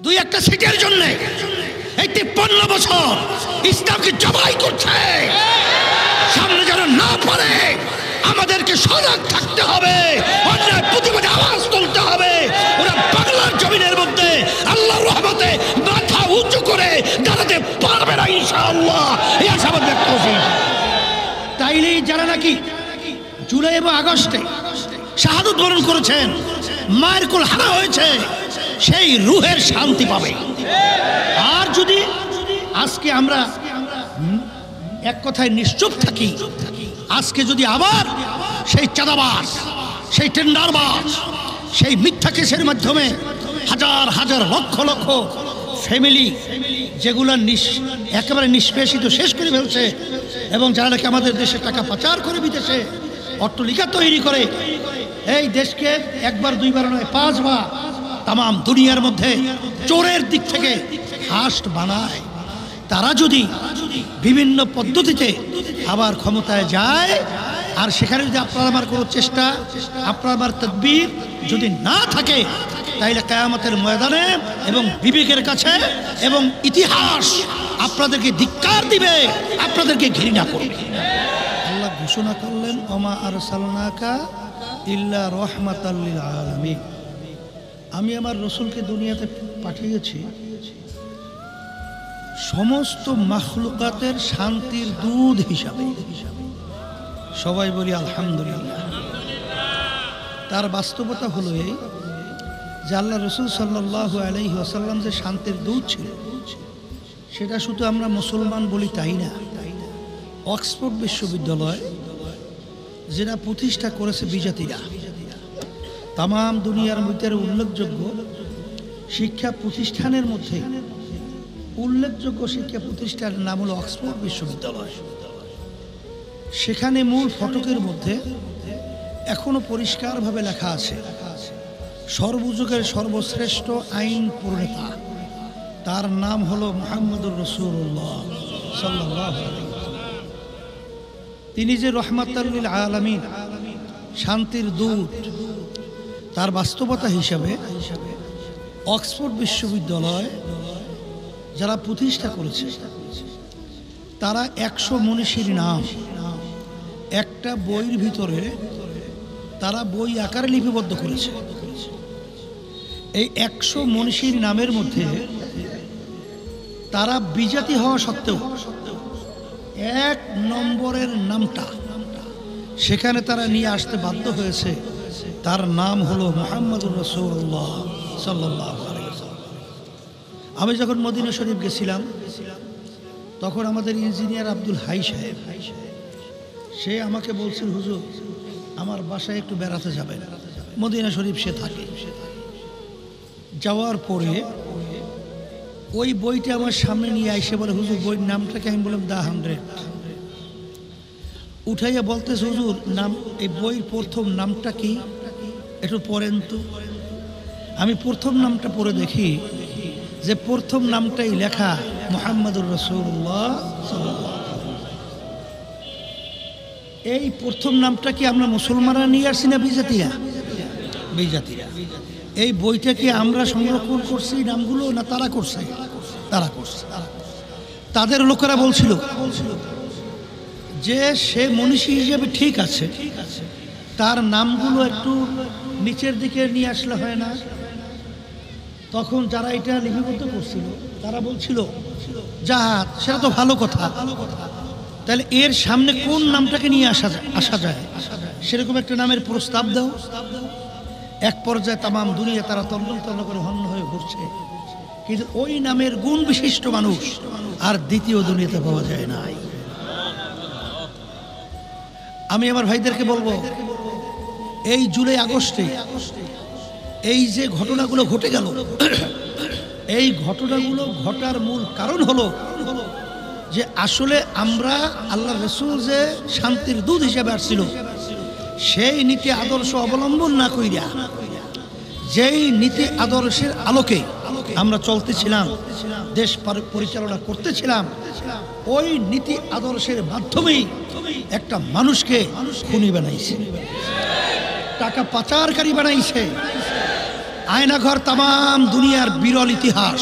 দুই একটা সিটের জন্য এই 53 বছর ইসলামকে জবাই করছে। সামনে যেন না পারে, আমাদেরকে সজাগ থাকতে হবে, অন্যায় প্রতিবাদে আওয়াজ তুলতে হবে। ওরা বাংলার জমিনের মধ্যে আল্লাহর রহমতে মাথা উঁচু করে দাঁড়াতে পারবে না ইনশাআল্লাহ, এই আশাবাদ ব্যক্ত করছি। তাইলেই যারা নাকি জুলাই এবং আগস্টে শাহাদত বরণ করেছেন, মায়ের কোল হারা হয়েছে, সেই রুহের শান্তি পাবে। আর যদি আজকে আমরা এক কথায় নিশ্চুপ থাকি, আজকে যদি আবার সেই চাঁদাবাজ, সেই টেন্ডারবাজ, সেই মিথ্যা কেসের মাধ্যমে হাজার হাজার লক্ষ লক্ষ ফ্যামিলি যেগুলো একেবারে নিষ্পেষিত শেষ করে ফেলছে, এবং যারা নাকি আমাদের দেশে টাকা পাচার করে বিদেশে অট্টালিকা তৈরি করে এই দেশকে একবার দুইবার নয় 5 বার তাম দুনিয়ার মধ্যে চোরের দিক থেকে ফার্স্ট বানায়, তারা যদি বিভিন্ন পদ্ধতিতে আবার ক্ষমতায় যায়, আর সেখানে যদি আপনার আমার কোনো চেষ্টা, আপনার আমার তদবির যদি না থাকে, তাইলে কিয়ামতের ময়দানে এবং বিবেকের কাছে এবং ইতিহাস আপনাদেরকে ধিক্কার দিবে, আপনাদেরকে ঘৃণা করবে। আল্লাহ ঘোষণা করলেন, ওমা আরসালনাকা ইল্লা রাহমাতাল লিল আলামিন, আমি আমার রসুলকে দুনিয়াতে পাঠিয়েছি সমস্ত মাখলুকাতের শান্তির দুধ হিসাবে। সবাই বলি আলহামদুলিল্লাহ। তার বাস্তবতা হলো এই যে আল্লাহ রসুল সাল্লাল্লাহু আলাইহি ওয়াসাল্লাম যে শান্তির দুধ ছিল, সেটা শুধু আমরা মুসলমান বলি তাই না। অক্সফোর্ড বিশ্ববিদ্যালয় যেটা প্রতিষ্ঠা করেছে বিজাতিরা, তাম দুনিয়ার মধ্যে উল্লেখযোগ্য শিক্ষা প্রতিষ্ঠানের মধ্যে উল্লেখযোগ্য শিক্ষা প্রতিষ্ঠানের নাম হলো অক্সফোর্ড বিশ্ববিদ্যালয়। সেখানে মূল ফটকের মধ্যে এখনো পরিষ্কারভাবে লেখা আছে, সর্বযুগের সর্বশ্রেষ্ঠ আইন প্রণেতা, তার নাম হলো মুহাম্মদুর রাসূলুল্লাহ সাল্লাল্লাহু আলাইহি ওয়াসাল্লাম। তিনি যে রাহমাতাল লিল আলামিন, শান্তির দূত, তার বাস্তবতা হিসাবে অক্সফোর্ড বিশ্ববিদ্যালয় যারা প্রতিষ্ঠা করেছে, তারা 100 মনীষীর নাম একটা বইয়ের ভিতরে তারা বই আকারে লিপিবদ্ধ করেছে। এই 100 মনীষীর নামের মধ্যে তারা বিজাতি হওয়া সত্ত্বেও 1 নম্বরের নামটা সেখানে তারা নিয়ে আসতে বাধ্য হয়েছে, তার নাম হলো মুহাম্মদুর রাসূলুল্লাহ সাল্লাল্লাহু আলাইহি ওয়াসাল্লাম। আমি যখন মদিনা শরীফ গেছিলাম, তখন আমাদের ইঞ্জিনিয়ার আব্দুল হাই সাহেব, সে আমাকে বলছিল, হুজুর আমার বাসায় একটু বেড়াতে যাবেন। মদিনা শরীফ সে থাকে। যাওয়ার পরে ওই বইটা আমার সামনে নিয়ে এসে বলে, হুজুর বইয়ের নামটাকে? আমি বললাম দা 100। উঠাইয়া বলতেছে, হুজুর নাম, এই বইয়ের প্রথম নামটা কি একটু পড়েন তো। আমি প্রথম নামটা পড়ে দেখি যে প্রথম নামটাই লেখা মুহাম্মদুর রাসূলুল্লাহ সাল্লাল্লাহু আলাইহি ওয়াসাল্লাম। এই প্রথম নামটা কি আমরা মুসলমানরা নিয়ে আসছি না বিজাতিরা? বিজাতিরা। এই বইটা কি আমরা সংরক্ষণ করছি নামগুলো, না তারা করছে? তারা করছে। তাদের লোকেরা বলছিল যে সে মনীষী হিসেবে ঠিক আছে, তার নামগুলো একটু নিচের দিকে নিয়ে আসলে হয় না? তখন যারা এটা লিপিবদ্ধ করছিল তারা বলছিল, জাহাজ, সেটা তো ভালো কথা, তাহলে এর সামনে কোন নামটাকে নিয়ে আসা যায়, সেরকম একটা নামের প্রস্তাব দাও। এক পর্যায়ে তাম দুনিয়া তারা তন্ন করে হন্য হয়ে ঘুরছে, কিন্তু ওই নামের গুণ বিশিষ্ট মানুষ আর দ্বিতীয় দুনিয়াতে পাওয়া যায় না। আমি আমার ভাইদেরকে বলবো, এই জুলাই আগস্টে এই যে ঘটনাগুলো ঘটে গেল, এই ঘটনাগুলো ঘটার মূল কারণ হলো যে আসলে আমরা আল্লাহ রসুল যে শান্তির দূত হিসেবে আসছিল, সেই নীতি আদর্শ অবলম্বন না কইরা যেই নীতি আদর্শের আলোকে আমরা চলতেছিলাম, দেশ পরিচালনা করতেছিলাম, ওই নীতি আদর্শের মাধ্যমেই একটা মানুষকে খুনি বানাইছে, টাকা পাচারকারী বানাইছে, আয়নাঘর তামাম দুনিয়ার বিরল ইতিহাস,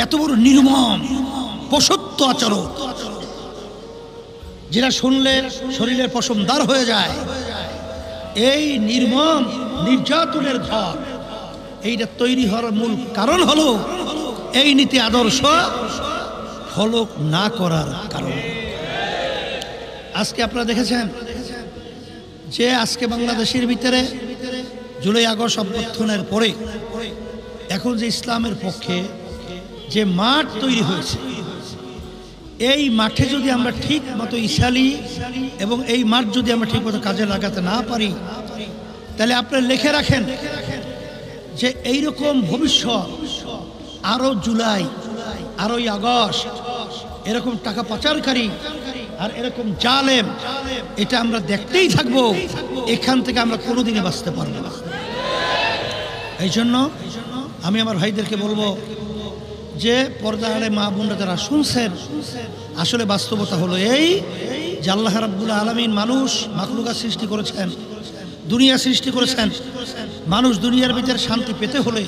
এত বড় নির্মম পশুত্ব আচরণ, যেটা শুনলে শরীরের পশমদার হয়ে যায়। এই নির্মম নির্যাতনের ঘর, এইটা তৈরি হওয়ার মূল কারণ হলো এই নীতি আদর্শ ফলো না করার কারণে। আজকে আপনারা দেখেছেন যে আজকে বাংলাদেশের ভিতরে জুলাই আগস্ট অভ্যুত্থানের পরে এখন যে ইসলামের পক্ষে যে মাঠ তৈরি হয়েছে, এই মাঠে যদি আমরা ঠিক মতো ইসালি এবং এই মাঠ যদি আমরা ঠিক মতো কাজে লাগাতে না পারি, তাহলে আপনারা লিখে রাখেন যে এইরকম ভবিষ্যৎ আরো জুলাই, আরোই আগস্ট, এরকম টাকা পাচারকারী আর এরকম জালেম, এটা আমরা দেখতেই থাকবো। এখান থেকে আমরা কোনোদিনে বাঁচতে পারবো না। এই জন্য আমি আমার ভাইদেরকে বলবো যে পর্দা আড়ে মা বোনরা যারা শুনছেন, আসলে বাস্তবতা হলো এই যে আল্লাহ রাব্বুল আলামিন মানুষ মাখলুকা সৃষ্টি করেছেন, দুনিয়া সৃষ্টি করেছেন। মানুষ দুনিয়ার ভিতরে শান্তি পেতে হলে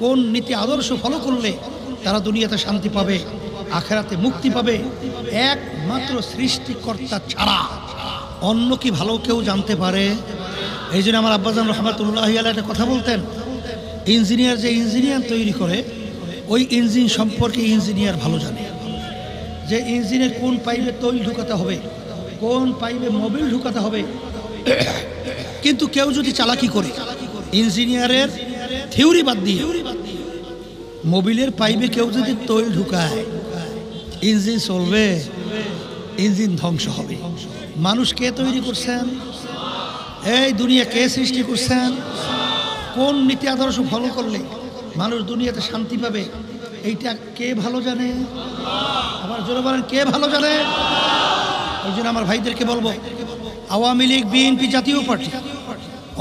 কোন নীতি আদর্শ ফলো করলে তারা দুনিয়াতে শান্তি পাবে, আখেরাতে মুক্তি পাবে, একমাত্র সৃষ্টিকর্তা ছাড়া অন্য কি ভালো কেউ জানতে পারে? এই জন্য আমার আব্বাজান রহমাতুল্লাহি আলাইহি একটা কথা বলতেন, ইঞ্জিনিয়ার যে ইঞ্জিনিয়ার তৈরি করে ওই ইঞ্জিন সম্পর্কে ইঞ্জিনিয়ার ভালো জানে, যে ইঞ্জিনের কোন পাইপে তৈল ঢুকাতে হবে, কোন পাইপে মোবিল ঢুকাতে হবে। কিন্তু কেউ যদি চালাকি করে ইঞ্জিনিয়ারের থিওরি বাদ দিয়ে মোবিলের পাইপে কেউ যদি তৈল ঢুকায়, ইঞ্জিন চলবে? ইঞ্জিন ধ্বংস হবে। মানুষ কে তৈরি করছেন? এই দুনিয়া কে সৃষ্টি করছেন? কোন নীতি আদর্শ ফলো করলে মানুষ দুনিয়াতে শান্তি পাবে, এইটা কে ভালো জানে? আবার জোরে বলেন, কে ভালো জানে? এই জন্য আমার ভাইদেরকে বলবো, আওয়ামী লীগ, বিএনপি, জাতীয় পার্টি,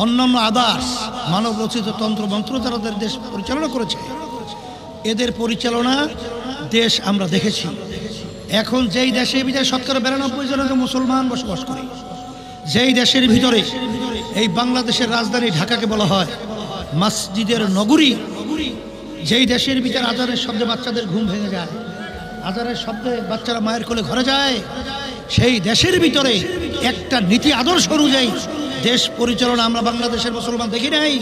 অন্যান্য আদার্স মানব রচিত তন্ত্র মন্ত্র যারা দেশ পরিচালনা করেছে, এদের পরিচালনা দেশ আমরা দেখেছি। এখন যেই দেশে ভিতরে 92% মুসলমান বসবাস করে, যেই দেশের ভিতরে এই বাংলাদেশের রাজধানী ঢাকাকে বলা হয় মসজিদের নগরী, যেই দেশের ভিতরে আজানের শব্দে বাচ্চাদের ঘুম ভেঙে যায়, আজানের শব্দে বাচ্চারা মায়ের কোলে ঘরে যায়, সেই দেশের ভিতরে একটা নীতি আদর্শ অনুযায়ী দেশ পরিচালনা আমরা বাংলাদেশের মুসলমান দেখি নাই,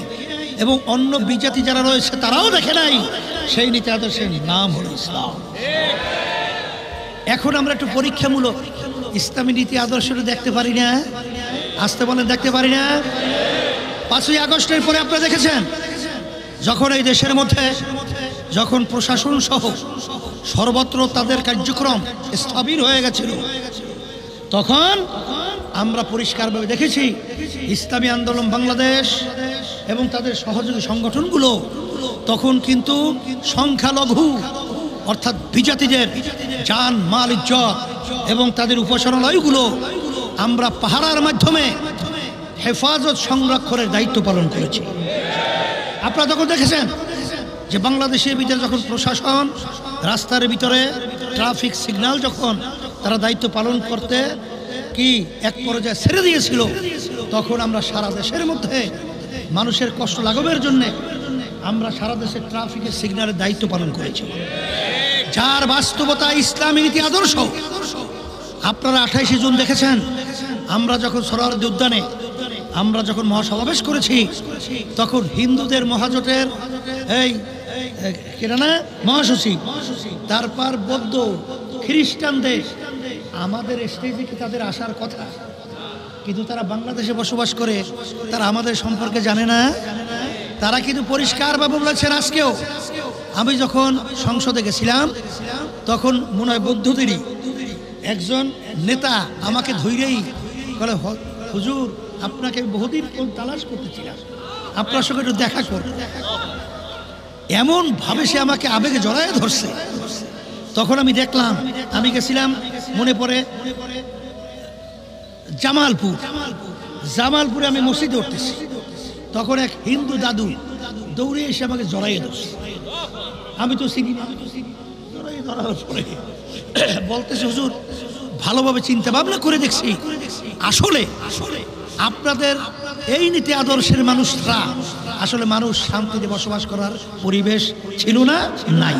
এবং অন্য বিজাতি যারা রয়েছে তারাও দেখে নাই। সেই নীতি আদর্শের নাম হলো ইসলাম। এখন আমরা একটু পরীক্ষামূলক ইসলামী নীতি আদর্শটা দেখতে পারি না? আসতে বলেন, দেখতে পারি না? 5ই আগস্টের পরে আপনারা দেখেছেন যখন এই দেশের মধ্যে যখন প্রশাসন সহ সর্বত্র তাদের কার্যক্রম স্থবির হয়ে গেছিল, তখন আমরা পরিষ্কারভাবে দেখেছি ইসলামী আন্দোলন বাংলাদেশ এবং তাদের সহযোগী সংগঠনগুলো তখন কিন্তু সংখ্যালঘু অর্থাৎ বিজাতিদের জান মাল ইজ্জত এবং তাদের উপাসনালয়গুলো আমরা পাহারার মাধ্যমে হেফাজত সংরক্ষণের দায়িত্ব পালন করেছি। আপনারা তখন দেখেছেন যে বাংলাদেশের ভিতরে যখন প্রশাসন রাস্তার ভিতরে ট্রাফিক সিগন্যাল যখন তারা দায়িত্ব পালন করতে কি এক পর্যায়ে ছেড়ে দিয়েছিল, তখন আমরা সারা দেশের মধ্যে মানুষের কষ্ট লাঘবের জন্যে আমরা সারা দেশে ট্রাফিকের সিগন্যালের দায়িত্ব পালন করেছি, যার বাস্তবতা ইসলামী নীতি আদর্শ। আপনারা 28শে জুন দেখেছেন আমরা যখন সোহরাওয়ার্দী উদ্যানে আমরা যখন মহাসমাবেশ করেছি, তখন হিন্দুদের মহাজোটের এই কেনা না মহাসচিব, তারপর বৌদ্ধ খ্রিস্টানদের আমাদের স্টেজে কি তাদের আসার কথা, কিন্তু তারা বাংলাদেশে বসবাস করে, তারা আমাদের সম্পর্কে জানে না। তারা কিন্তু পরিষ্কারভাবে বলেছেন। আজকেও আমি যখন সংসদে গেছিলাম তখন মনে হয় বৌদ্ধদেরই একজন নেতা আমাকে ধৈরেই বলে, হুজুর আপনাকে বহুদিন তালাশ করতেছিলাম, আপনার সঙ্গে একটু দেখা করব। এমন ভাবে সে আমাকে আবেগে জড়ায় ধরছে। তখন আমি দেখলাম, আমি গেছিলাম মনে পড়ে জামালপুরে আমি মসজিদে উঠতেছি, তখন এক হিন্দু দাদু দৌড়ে এসে আমাকে জড়াইয়ে ধরছে। আমি তো চিনি না, জড়াইয়ে ধরার পরে বলতেছে, হুজুর ভালোভাবে চিন্তা ভাবনা করে দেখছি, আসলে আপনাদের এই নীতি আদর্শের মানুষরা আসলে মানুষ শান্তিতে বসবাস করার পরিবেশ ছিল না, নাই।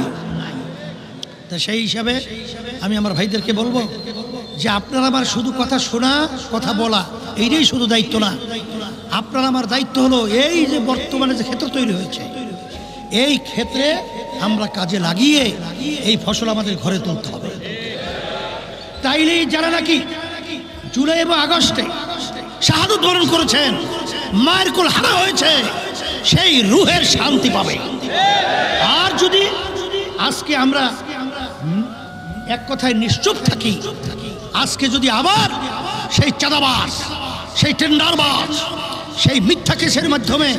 তা সেই হিসাবে আমি আমার ভাইদেরকে বলবো যে আপনারা আমার শুধু কথা শোনা, কথা বলা এইটাই শুধু দায়িত্ব না। আপনার আমার দায়িত্ব হলো এই যে বর্তমানে যে ক্ষেত্র তৈরি হয়েছে, এই ক্ষেত্রে আমরা কাজে লাগিয়ে এই ফসল আমাদের ঘরে তুলতে হবে। তাইলেই যারা নাকি জুলাই এবং আগস্টে শাহাদত বরণ করেছেন, মায়ের কোল হারা হয়েছে, সেই রুহের শান্তি পাবে। আর যদি আজকে আমরা এক কথায় নিশ্চুপ থাকি, আজকে যদি আবার সেই চাঁদাবাজ, সেই টেন্ডারবাজ, সেই মিথ্যা কেসের মাধ্যমে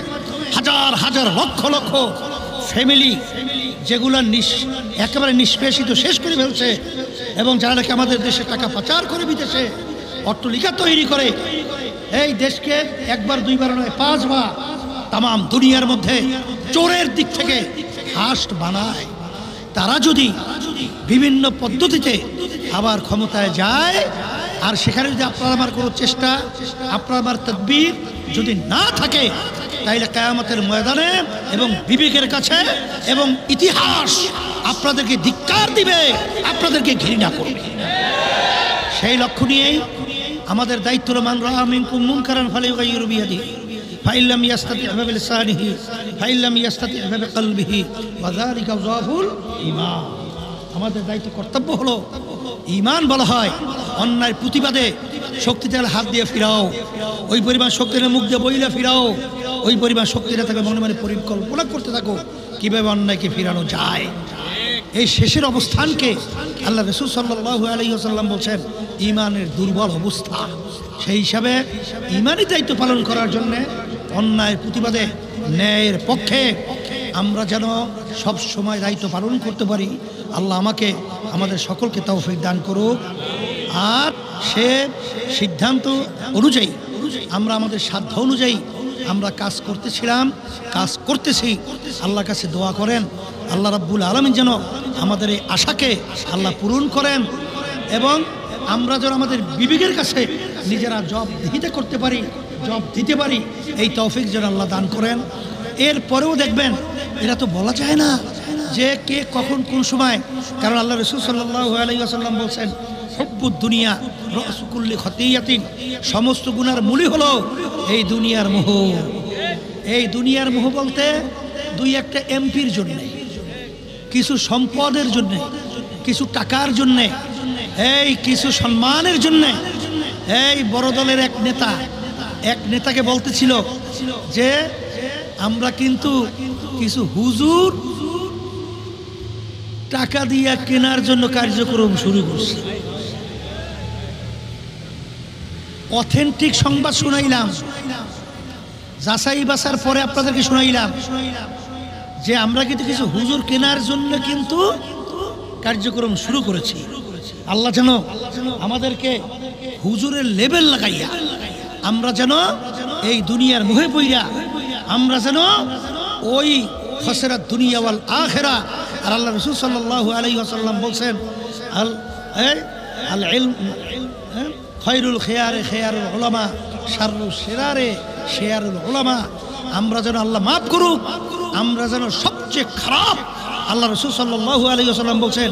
হাজার হাজার লক্ষ লক্ষ ফ্যামিলি যেগুলো একেবারে নিষ্পেষিত শেষ করে ফেলছে, এবং যারা নাকি আমাদের দেশে টাকা পাচার করে বিদেশে অট্টালিকা তৈরি করে এই দেশকে একবার দুইবার নয় 5 বার তাম দুনিয়ার মধ্যে চোরের দিক থেকে ফার্স্ট বানায়, তারা যদি বিভিন্ন পদ্ধতিতে আবার ক্ষমতায় যায়, আর সেখানে যদি আপনার আমার কোনো চেষ্টা, আপনার আমার তদবির যদি না থাকে, তাইলে কিয়ামতের ময়দানে এবং বিবেকের কাছে এবং ইতিহাস আপনাদেরকে ধিক্কার দিবে, আপনাদেরকে ঘৃণা করবে। সেই লক্ষ্য নিয়েই আমাদের দায়িত্ব মান রাআ মিনকুম মুনকারান ফালিয়ুগাইয়িরু বিয়াদিহি ফাইন লাম ইয়াস্তাতি' বিলিসানিহি ফাইন লাম ইয়াস্তাতি' বিকলবিহি ওয়া যালিকা যাফুল ঈমান। আমাদের দায়িত্ব, কর্তব্য হলো, ঈমান বলা হয় অন্যায় প্রতিবাদে শক্তিতে হাত দিয়ে ফিরাও, ওই পরিমাণ শক্তির মুখ দিয়ে বইলে ফিরাও, ওই পরিমাণ শক্তিটা থাকে মনে মনে পরিকল্পনা করতে থাকো কীভাবে অন্যায়কে ফিরানো যায়। এই শেষের অবস্থানকে আল্লাহ রাসূল সাল্লাল্লাহু আলাইহি ওয়াসাল্লাম বলছেন ঈমানের দুর্বল অবস্থা। সেই হিসাবে ঈমানি দায়িত্ব পালন করার জন্যে অন্যায়ের প্রতিবাদে ন্যায়ের পক্ষে আমরা যেন সব সময় দায়িত্ব পালন করতে পারি। আল্লাহ আমাকে আমাদের সকলকে তৌফিক দান করুক। আর সে সিদ্ধান্ত অনুযায়ী আমরা আমাদের সাধ্য অনুযায়ী আমরা কাজ করতেছিলাম, কাজ করতেছি। আল্লাহর কাছে দোয়া করেন আল্লাহ রাব্বুল আলামিন যেন আমাদের এই আশাকে আল্লাহ পূরণ করেন, এবং আমরা যেন আমাদের বিবেকের কাছে নিজেরা জব করতে পারি, জব দিতে পারি, এই তৌফিক যেন আল্লাহ দান করেন। এরপরেও দেখবেন এটা তো বলা যায় না যে কে কখন কোন সময়, কারণ আল্লাহ রাসূল সাল্লাল্লাহু আলাইহি ওয়াসাল্লাম বলছেন হুব্বুদ দুনিয়া রাসু কুল্লি খতিয়াতিন, সমস্ত গুনার মূলই হলো এই দুনিয়ার মোহ। এই দুনিয়ার মোহ বলতে দুই একটা এমপির জন্য, কিছু সম্পদের জন্য, কিছু টাকার জন্য, এই কিছু সম্মানের জন্য। এই বড় দলের এক নেতাকে বলতেছিল যে আমরা কিন্তু কিছু হুজুর টাকা দিয়া কেনার জন্য কার্যক্রম শুরু করছি। অথেন্টিক সংবাদ শুনাইলাম, যাচাই বাছার পরে আপনাদেরকে শুনাইলাম যে আমরা কিন্তু কিছু হুজুর কেনার জন্য কিন্তু কার্যক্রম শুরু করেছি। আল্লাহ যেন আমাদেরকে হুজুরের লেভেল লাগাইয়া আমরা যেন এই দুনিয়ার মুহে পইরা আমরা যেন ওই খসরাত দুনিয়া ওয়াল আখিরা। আর আল্লাহ রাসূল সাল্লাল্লাহু আলাইহি ওয়াসাল্লাম বলছেন আল ইলম খায়রুল খিয়ারে খিয়ারুল উলামা শাররুল শিরারে শিরারুল উলামা। আমরা যেন, আল্লাহ মাফ করুক, আমরা যেন সবচেয়ে খারাপ, আল্লাহ রাসূল সাল্লাল্লাহু আলাইহি ওয়াসাল্লাম বলছেন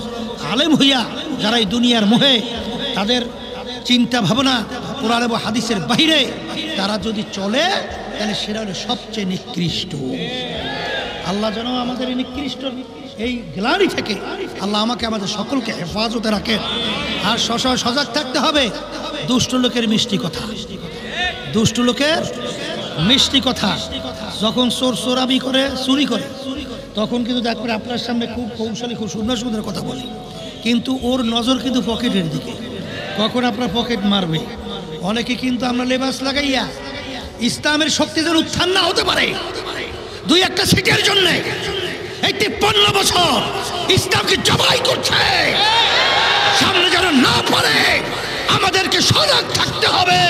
আলেম হইয়া যারা এই দুনিয়ার মোহে তাদের চিন্তা ভাবনা কোরআন এবং হাদিসের বাইরে তারা যদি চলে, তাহলে সেটা হলো সবচেয়ে নিকৃষ্ট। আল্লাহ যেন আমাদের এই নিকৃষ্ট এই গ্লানি থেকে আল্লাহ আমাকে আমাদের সকলকে হেফাজতে রাখেন। আর সজাগ থাকতে হবে দুষ্ট লোকের মিষ্টি কথা, দুষ্ট লোকের মিষ্টি কথা। যখন চোরামি করে, চুরি করে, তখন কিন্তু দেখবেন আপনার সামনে খুব কৌশলী, খুব সুন্দর সুন্দর কথা বলে, কিন্তু ওর নজর কিন্তু পকেটের দিকে, কখন আপনার পকেট মারবে। অনেকে কিন্তু আমরা লেবাস লাগাইয়া ইসলামের শক্তি যেন উত্থান না হতে পারে, দুই একটা সিটের জন্য এই 53 বছর ইসলামকে জবাই করছে, সামনে যেন না পারে। আমাদেরকে সজাগ থাকতে হবে,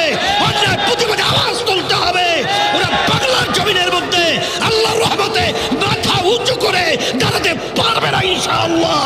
অন্যায় প্রতিবাদে আওয়াজ তুলতে হবে। ওরা বাংলার জমিনের মধ্যে আল্লাহর রহমতে মাথা উঁচু করে দাঁড়াতে পারবে না ইনশাআল্লাহ।